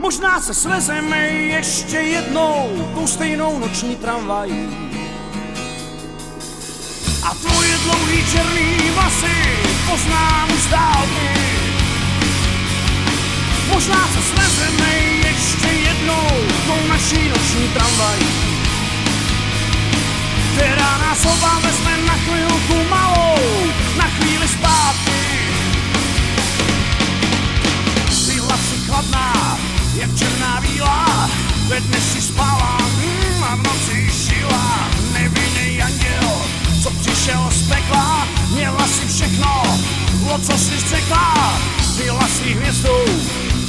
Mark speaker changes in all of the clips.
Speaker 1: Možná se svezeme ještě jednou tou stejnou noční tramvají. A tvoje dlouhý černý vlasy poznám už z dálky. Možná se svezeme ještě jednou tou naší noční tramvají, která nás oba vezme na chvilku malou, na chvíli zpátky. Byla si chladná, jak černá víla, ve dne si spala a v noci šila. Nevinný anděl, co přišel z pekla, měla si všechno, o co si řekla. Byla si hvězdou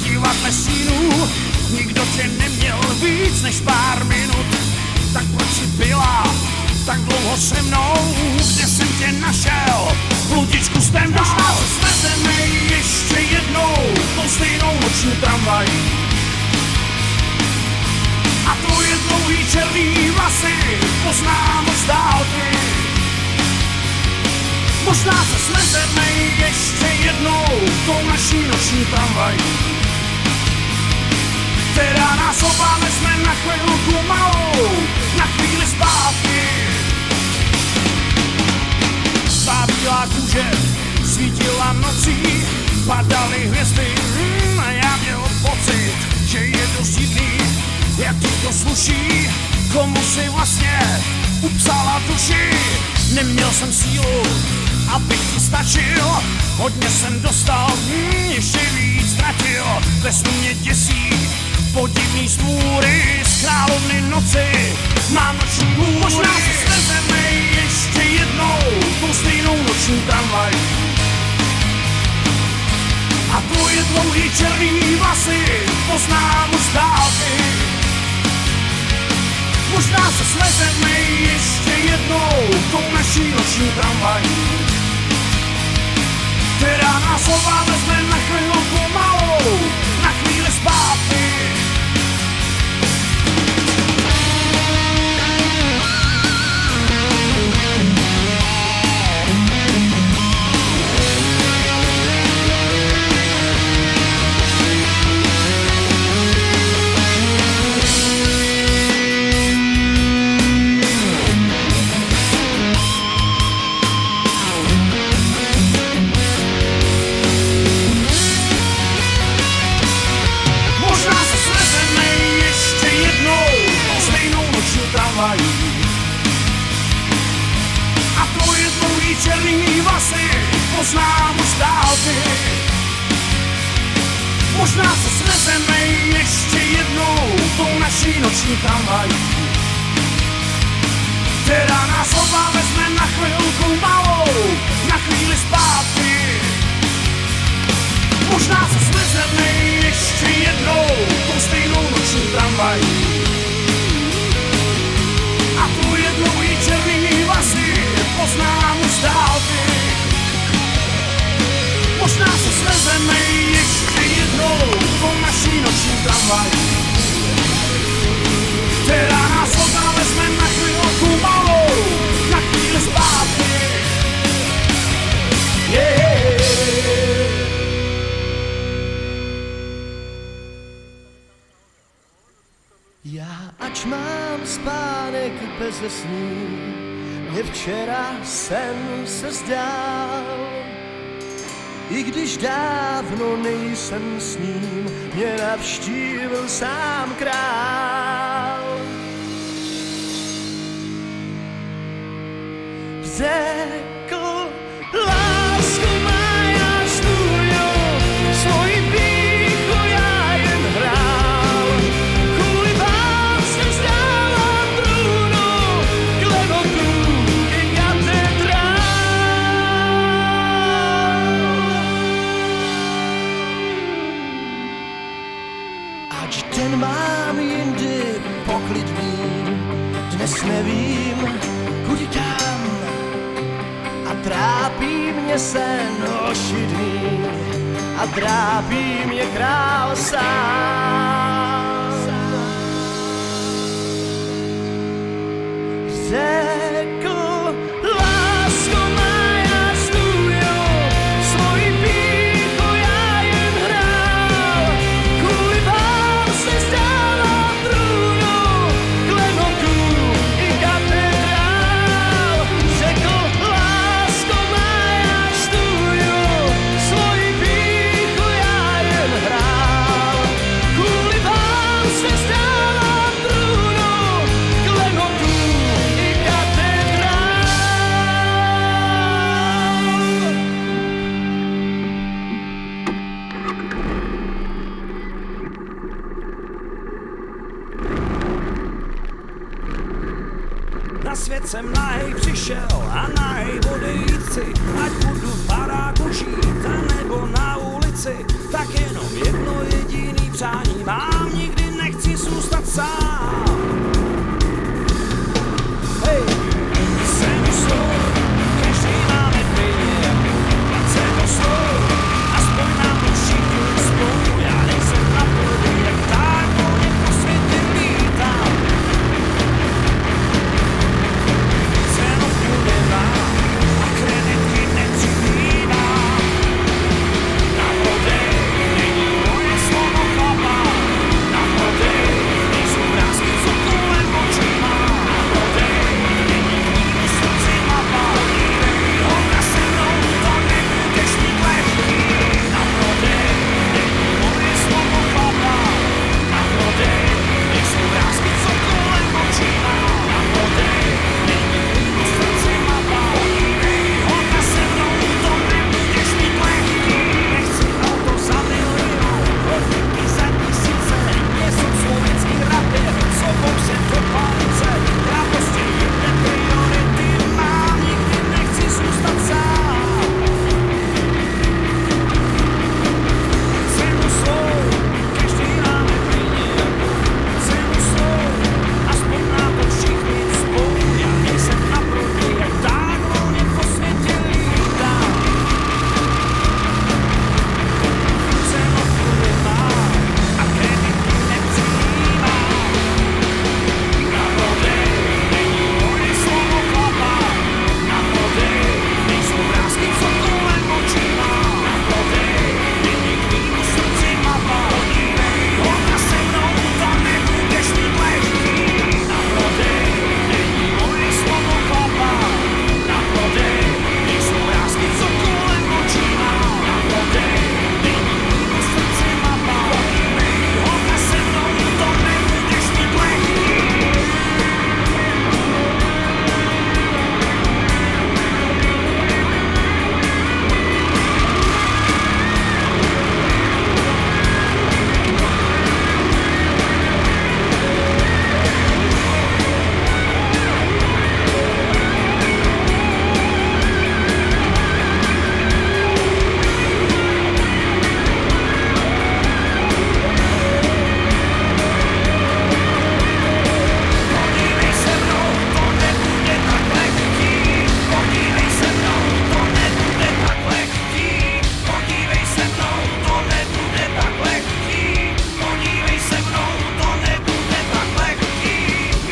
Speaker 1: divadle stínů, nikdo tě neměl víc než pár minut. Tak proč si byla tak dlouho se mnou, kde jsem tě našel, bludičku s tem dál. Možná se svezeme ještě jednou tou stejnou noční tramvají. A tvoje dlouhý černý vlasy poznám z dálky. Možná se svezeme ještě jednou tou naší noční tramvají, která nás oba vezme na chvilku malou, na chvíli zpátky. Svá bílá kůže svítila nocí, padaly hvězdy a já měl pocit, že je dost divný, jak ti to sluší, komu si vlastně upsala duši. Neměl jsem sílu, abych ti stačil, hodně jsem dostal, ještě víc ztratil. Ve snu mě děsí podivný smůry z královny noci, mám noční můry. Možná se svezeme ještě jednou tou stejnou noční tramvají. A tvoje dlouhý černý vlasy poznám už z dálky. Možná se svezeme ještě jednou tou naší noční tramvají, která nás oba vezme na chvilku malou, na chvíli zpátky. A tvoje dlouhý černý vlasy poznám už z dálky. Možná se svezeme ještě jednou tou naší noční tramvají, která nás oba vezme na chvilku malou, na chvíli zpátky. Možná se svezeme ještě jednou tou stejnou noční tramvají. A tvoje dlouhý černý vlasy poznám už z dálky. Možná se svezeme ještě jednou tou naší noční tramvají, která nás oba vezme na chvilku malou, na chvíli zpátky.
Speaker 2: Já ač mám spánek beze snů, mě včera sen se zdál. I když dávno nejsem s ním, mě navštívil sám král. Řekl, lásku má, já stůňu, svoji pýchu já jen hrál. Kvůli vám jsem vzdávám trůnu, klevotu i katedrál. Ač den mám jindy poklidný, dnes nevím, kudy kam. A trápí mě sen ošidný, a trápí mě král sám. Řekl, lásko má, já stůňu, svoji pýchu já jen hrál. Kvůli vám Na svět jsem nahej přišel a nahej odejít chci. Ať budu v baráku žít a nebo na ulici, tak jenom jedno jediný přání mám, nikdy nechci zůstat sám. Hej, jsem slov, každý máme dvě, jsem slov, aspoň nám to všichni spolu. Já nejsem na půdy, jak tak volně po světě lítám. Cenovku nemám a kreditky nepřibývám. Na prodej není moje slovo chlapa, na prodej nejsou vrásky, co kolem očí mám. Na prodej není knihy srdci mapa, holka se mnou, to nebudeš mít lehký. Na prodej není moje slovo chlapa, na prodej nejsou vrásky, co kolem očí mám. Na prodej není knihy srdci mapa, holka se mnou, to nebudeš mít lehký. Nechci auto za milion, hodinky za tisíce, nejsou slovenský rapper, sobou se do palice. Já prostě jedné priority mám, nikdy nechci zůstat sám. Cenu svou, každý máme stejně, cenu svou, aspoň nám to všichni spolu. Já nejsem na proti, jak tak volně po světě lítám. Cenovku nemám a kreditky nepřijímám. Na prodej není moje slovo chlapa, na prodej nejsou vrásky, co kolem očí mám. Na prodej není knihu srdci mapa, holka se mnou, to nebudeš mít lehký. Na prodej není moje slovo chlapa, na prodej nejsou vrásky, co kolem očí mám. Na prodej není knihu srdci mapa, holka se mnou, to nebudeš mít lehký. Podívej se mnou, to nebude tak lehký. Podívej se mnou, to nebude tak lehký. Podívej se mnou, to nebude tak lehký. Podívej se mnou, to nebude tak lehký.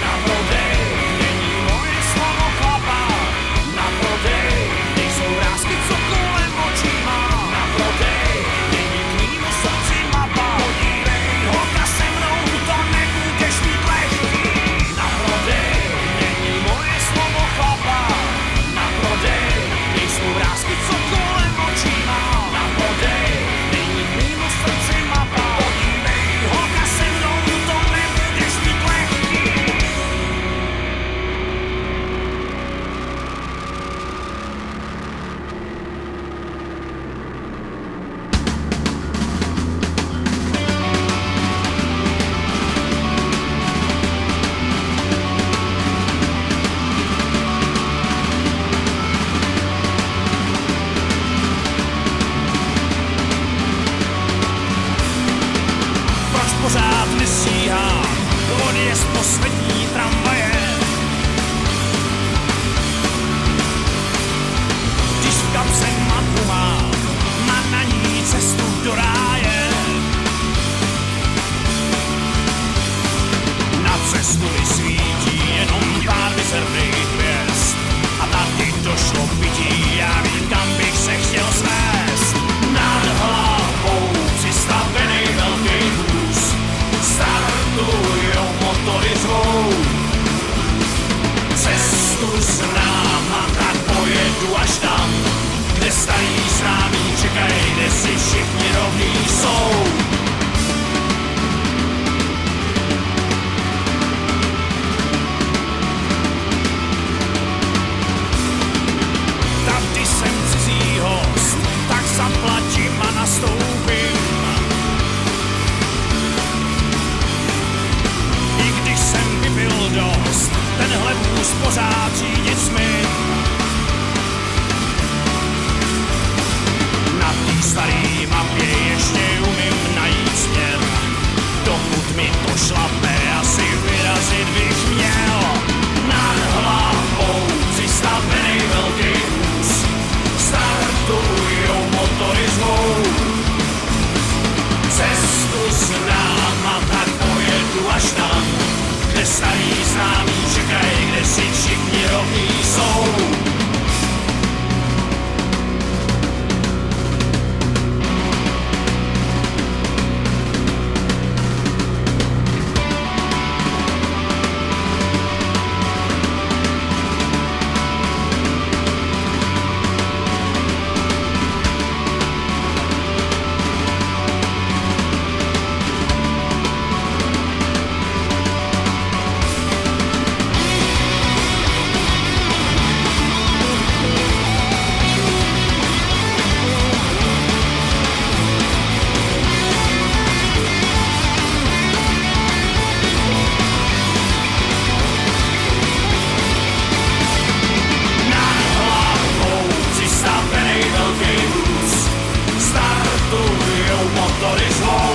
Speaker 2: Na prodej není moje slovo chlapa, na prodej nejsou vrásky, co kolem očí mám. Na prodej není knihu srdci mapa, podívej, holka se mnou, to nebudeš mít lehký. Na prodej není moje slovo chlapa, na prodej nejsou vrásky, co kolem očí mám. Na prodej není knihu srdci mapa, podívej, holka se mnou, to nebudeš mít lehký. Proč pořád nestíhám odjezd poslední tramvaje? Když v kapse mapu mám na ní cestu do ráje. Na cestu mi svítí jenom pár mizerných hvězd a tady došlo pití, já vím, kam bych se chtěl svést. Nad hlavou přistavený velký vůz, startujou motory zvou. Cestu znám a tak pojedu až tam, kde motory zvou.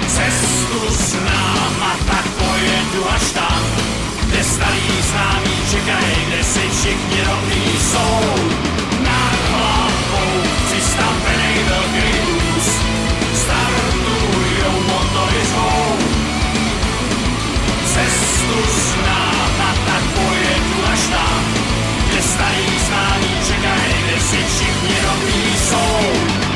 Speaker 2: Cestu s náma tak pojedu až tam, kde starý známí čekají, kde si všichni rovní jsou. Nad hlavou přistavenej velký vůz, startujou motory zvou. Cestu s náma tak pojedu až tam, kde starý známí čekají, kde si všichni rovní jsou.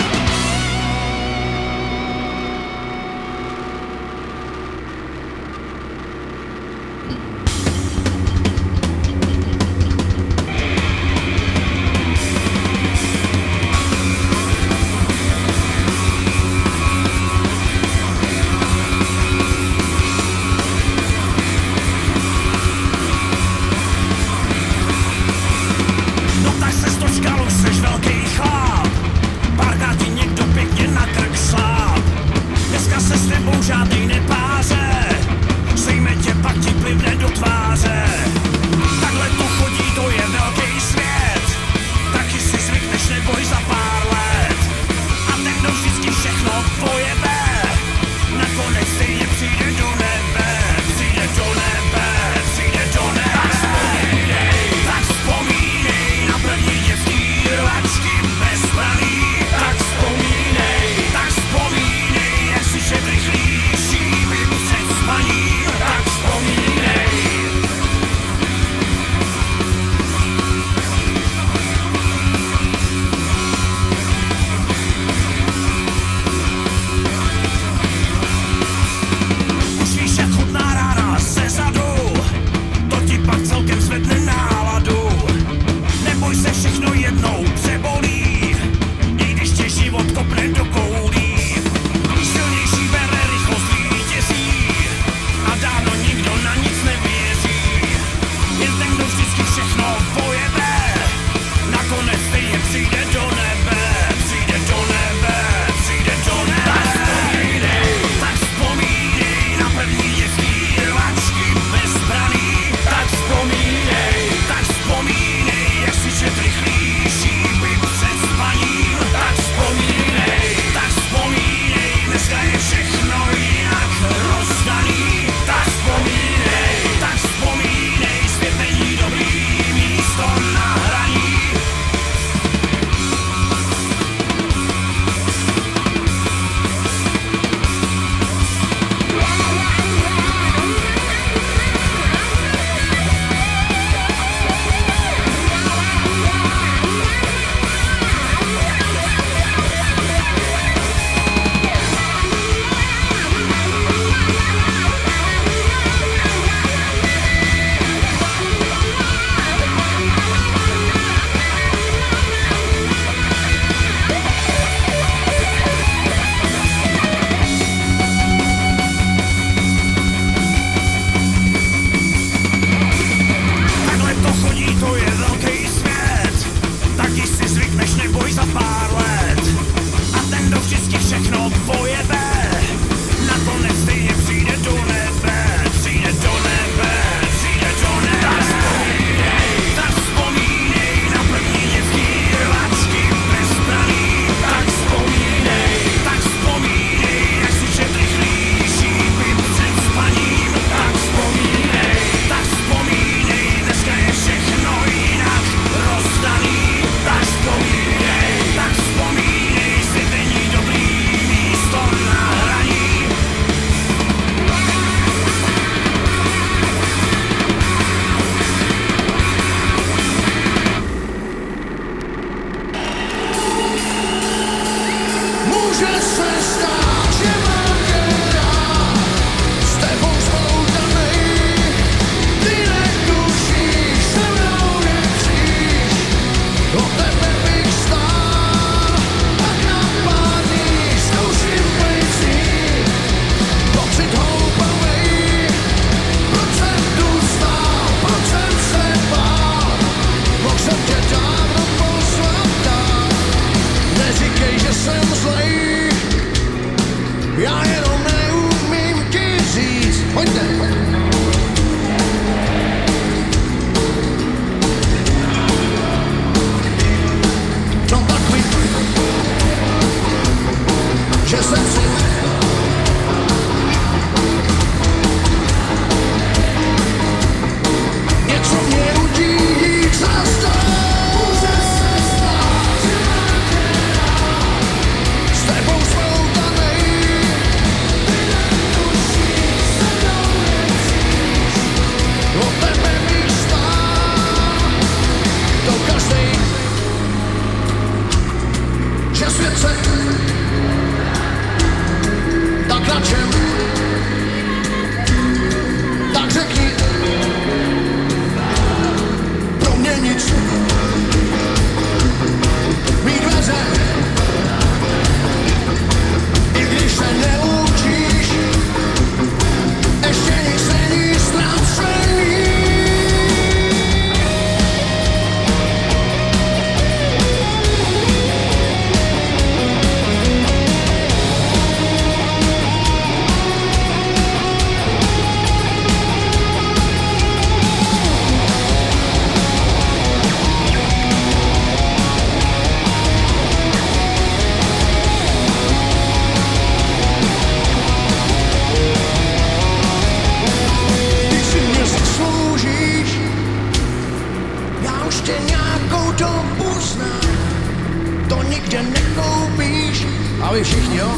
Speaker 1: A vy všichni, jo?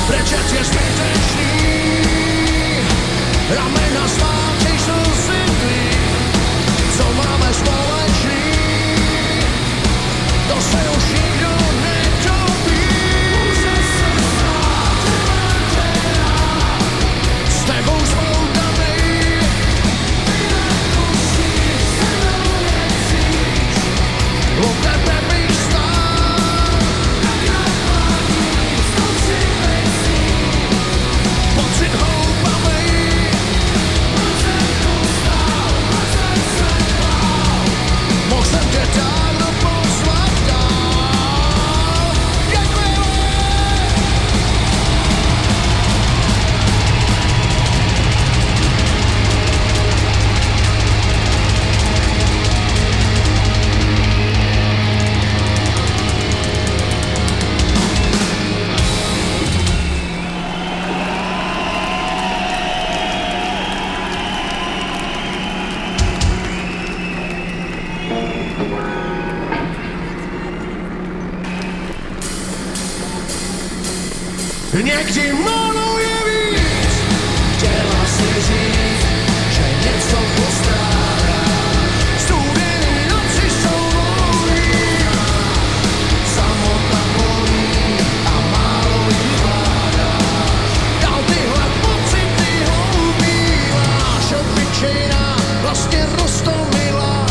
Speaker 1: Brečet je zbytečný, ramena sváčej jsou světlý, co máme společný, to se už nikdo netopí. S tebou zmoutanej, o tebe bych stál, pocit houpavej, mohl jsem tě dávno poslat dál, jak někdy maluje víc, chtěla si říct, že něco postrádá. Studený noci jsou dlouhý, samota bolí a málo jí vládá. Dal tyhle pocity houbíváš, obyčejná, vlastně roztomilá,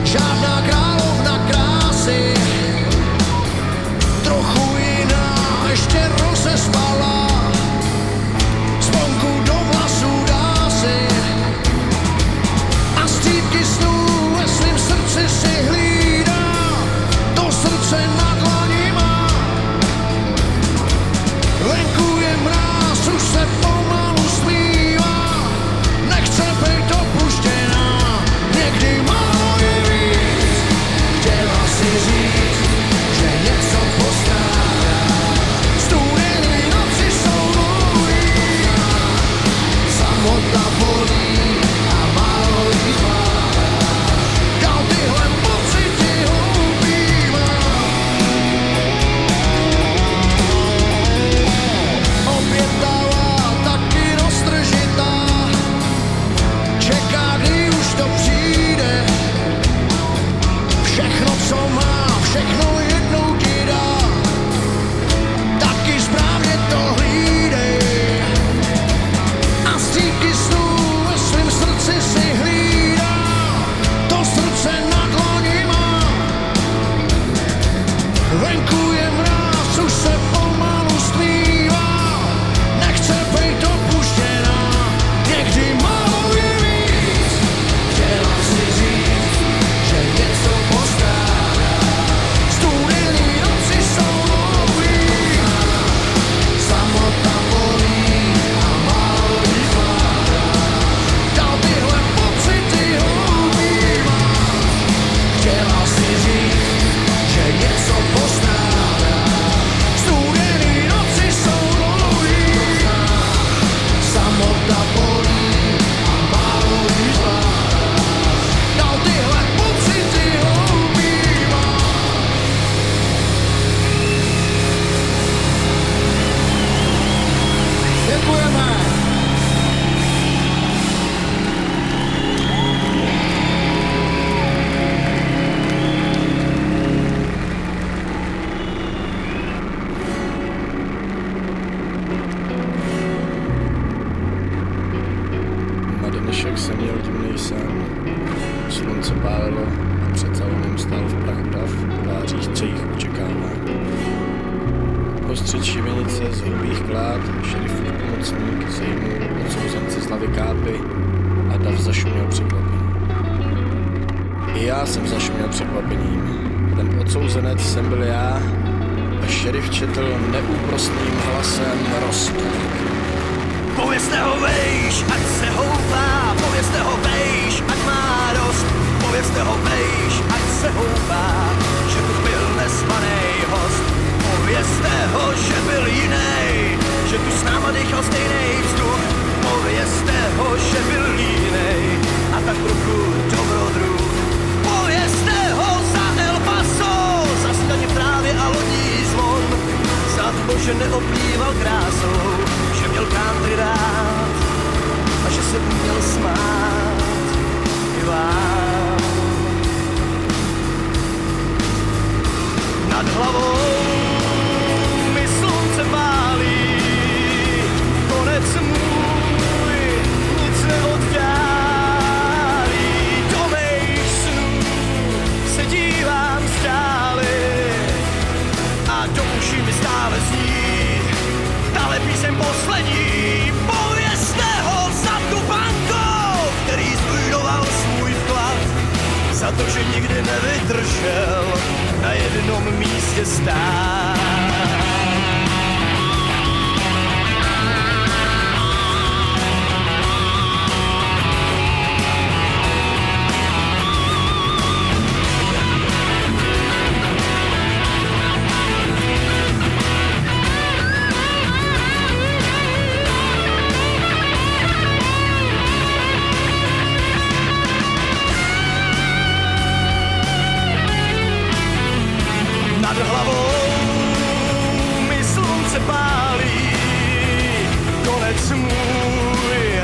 Speaker 1: žádná královna krásy, trochu jiná, ještě rozespala, zvonku do vlasů dá si a střípky snů ve svým srdci si hlídá, to srdce na dlani má. Venku je mráz, už se pomalu smívá, nechce být opuštěná, někdy málo je víc, chtěla si říct, že něco postrádá. Studený noci jsou dlouhý, samota bolí a málo jí vládá. Dal tyhle pocity houbívá. Obětavá, taky roztržitá, čeká, kdy už to přijde. Všechno, co má, všechno jednou ti dá, taky správně to hlídej. A střípky snů ve svým srdci si hlídá, to srdce na dlani má. Venku je mráz, už se pomalu stmívá, nechce být opuštěná, někdy málo je víc, chtěla si říct, že něco postrádá. Studený noci jsou dlouhý, samota bolí a málo jí vládá. Dal tyhle pocity houbíváš, chtěla si říct, že něco postrádá. Studený noci jsou dlouhý, samota bolí a málo jí vládá. Dal tyhle pocity houbíváš. Děkujeme.
Speaker 3: Na dnešek jsem měl divnej sen. Slunce pálilo a před salonem stál v prachu dav, tvářících očekávání. Ostřed šibenice z hrubých klád, šerifův pomocník sejmul odsouzenci z hlavy kápy a dav zašuměl překvapení. I já jsem zašuměl překvapením. Ten odsouzenec jsem byl já a šerif četl neúprosným hlasem roztok.
Speaker 2: Povězte ho vejš, ať se houpá, povězte ho vejš, ať má dost, povězte ho vejš, ať se houpá, že tu byl nespanej host. Povězte ho, že byl jinej, že tu s náma dýchal stejnej vzduch. Povězte ho, že byl línej a tak trochu dobrodruh. Povězte ho za Elba
Speaker 4: že neoplýval krásou, že měl country rád a že se uměl smát i vám. Nad hlavou mi slunce pálí, konec můj nic neoddálí. Do mých snů se dívám stále a do uší mi stále zní tahle píseň poslední. Povězte ho za tu bankou, který zbujnoval svůj vklad, za to, že nikdy nevydržel na jednom místě stát. Nad hlavou mi slunce pálí, konec můj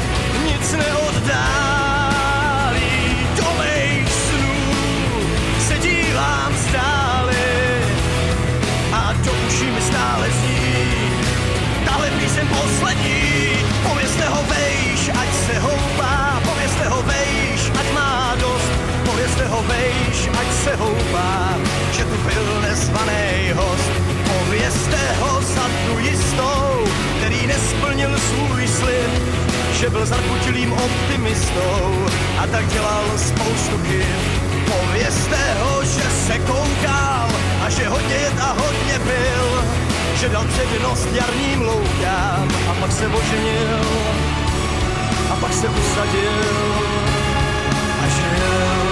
Speaker 4: nic neoddálí. Do mých snů se dívám stále a do uší mi stále zní tahle píseň poslední. Povězte ho vejš, ať se houpá, povězte ho vejš, ať má dost, povězte ho vejš, ať se houpá, že tu byl nezvaný host. Povězte ho za tu jistou, který nesplnil svůj slib, že byl zarputilým optimistou a tak dělal spoustu chyb. Povězte ho, že se koukal a že hodně jet a hodně pil, že dal přednost jarním loukám a pak se oženil a pak se usadil a žil.